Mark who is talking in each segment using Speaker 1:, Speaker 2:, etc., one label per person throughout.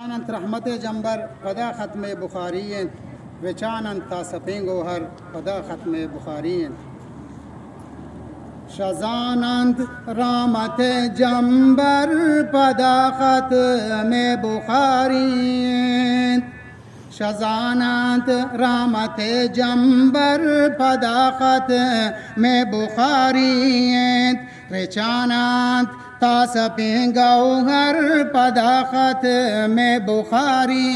Speaker 1: अनंत रहमत जंबर पदा ख़त्म बुखारी विचानंत तासफें गोहर पदा ख़त्म बुखारी शजानंत रहमत जंबर पदा ख़त्म बुखारी शजानंत रहमत जंबर पदा ख़त्म बुखारी विचानंत तासफें गौहर पदा ख़त्म बुखारी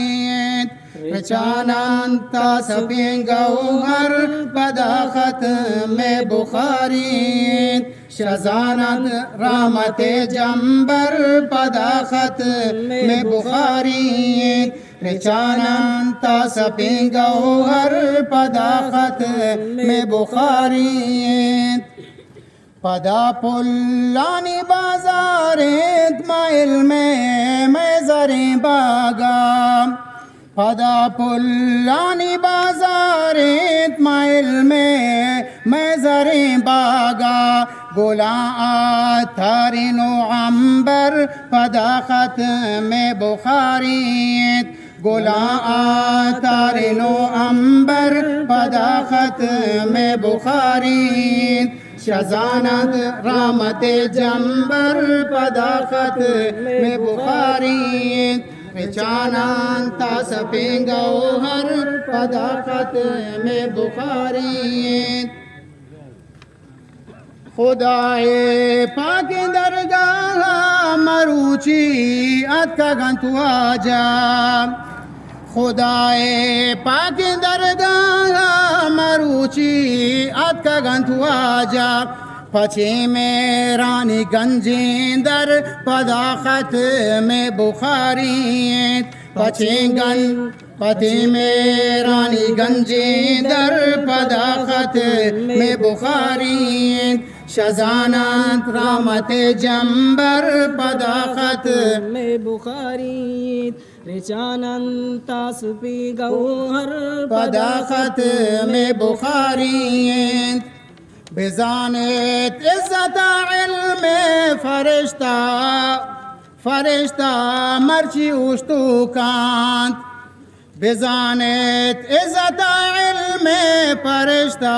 Speaker 1: विचानंत तासफें गौहर पदा ख़त्म बुखारी शजानत रहमत जंबर पदा ख़त्म बुखारी विचानंत तासफें गौहर पदा ख़त्म बुखारी पदा पुल्लानी बाज़ारें माइल में मैज़रे बागा पदा पुल्लानी बाज़ारें माइल में मैज़रे बागा गोला आथारिनो अंबर पदा ख़त्म बुखारी गोला आथारिनो अंबर पदा ख़त्म बुखारी शजानत रहमत जंबर पदा ख़त्म बुखारी विचानंत तासफें गौहर पदा ख़त्म बुखारी खुदाए पाक दरगाह मरूची अतका गंतुआ जा खुदाए पाक दरगाह मरूची अतका गंतुआ जा पछे में रानी गंजेंदर पदा ख़त्म बुखारी पछे में रानी गंजेंदर पदा ख़त्म बुखारी शजानत रहमत जंबर पदा ख़त्म
Speaker 2: बुखारी विचानंत तासफें गौहर
Speaker 1: पदा ख़त्म बुखारी बेजानेत इज़्ज़त इल्म फरिश्ता मर्ची उश्तु कांत बेजानेत इज़्ज़त इल्म फरिश्ता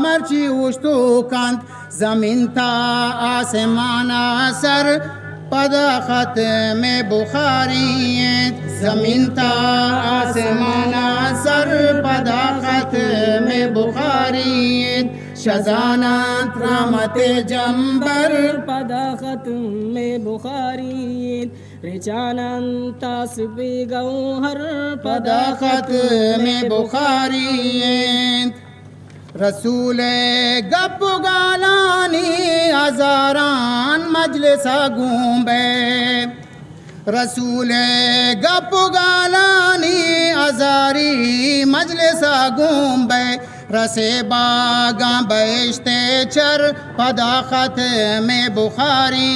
Speaker 1: मर्ची उश्तु कांत ज़मीन ता आसमाना सर पदा ख़त्म बुखारी ज़मीन ता आसमाना सर पदा ख़त्म बुखारी शजानत रहमत जंबर
Speaker 2: पदा ख़त्म बुखारी विचानंत तासफें गौहर
Speaker 1: पदा ख़त्म बुखारी रसूल गप गालानी हज़ारान मजलिसा गूंबे रसूल गप गालानी हज़ारी मजलिसा गूंबे रसे बागा बहिश्ते चर पदा ख़त्म बुखारी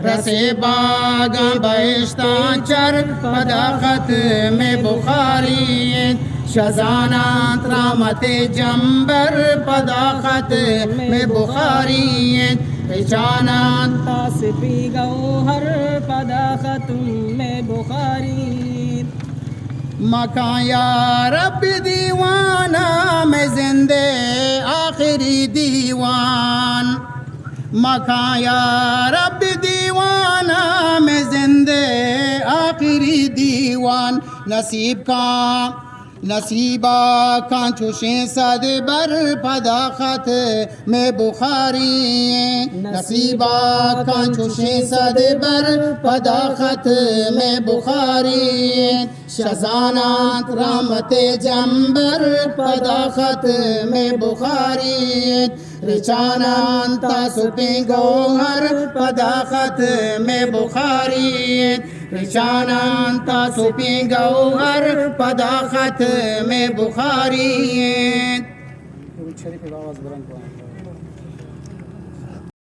Speaker 1: रसे बागा बहिश्ता चर पदा ख़त्म बुखारी शजानत रहमत जंबर पदा ख़त्म बुखारी विचानंत
Speaker 2: तासफें गौहर पदा ख़त्म बुखारी
Speaker 1: मकां या रब दीवाना में जिंदे आखिरी दीवान मकां या रब दीवाना में जिंदे आखिरी दीवान नसीबा कांचुशे सद बर पदा ख़त्म बुखारी नसीबा कांचुशे सद बर पदा ख़त्म बुखारी शजानत रहमत जंबर पदा ख़त्म बुखारी विचानंत तासफें गौहर पदा ख़त्म बुखारी विचानंत तासफें गौहर पदा ख़त्म बुखारी।